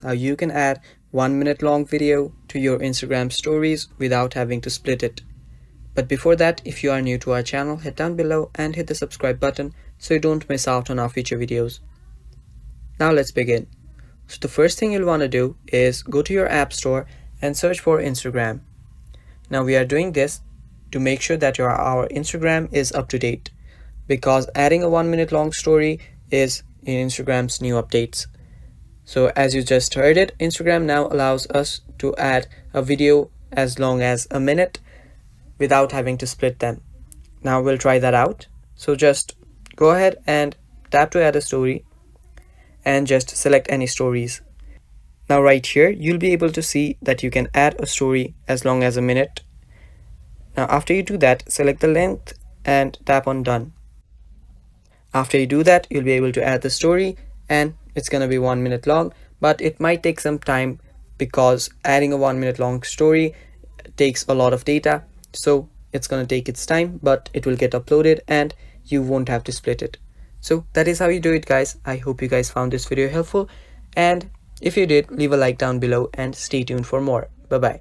how you can add 1 minute long video to your Instagram stories without having to split it. But before that, if you are new to our channel, head down below and hit the subscribe button so you don't miss out on our future videos. Now let's begin. So the first thing you'll want to do is go to your app store and search for Instagram. Now we are doing this to make sure that our Instagram is up to date, because adding a 1 minute long story is in Instagram's new updates. So as you just heard it, Instagram now allows us to add a video as long as a minute without having to split them. Now we'll try that out. So just go ahead and tap to add a story and just select any stories. Now right here, you'll be able to see that you can add a story as long as a minute. Now after you do that, select the length and tap on done. After you do that, you'll be able to add the story and it's going to be 1 minute long, but it might take some time because adding a 1 minute long story takes a lot of data. So it's going to take its time, but it will get uploaded and you won't have to split it. So that is how you do it, guys. I hope you guys found this video helpful, and if you did, leave a like down below and stay tuned for more. Bye bye.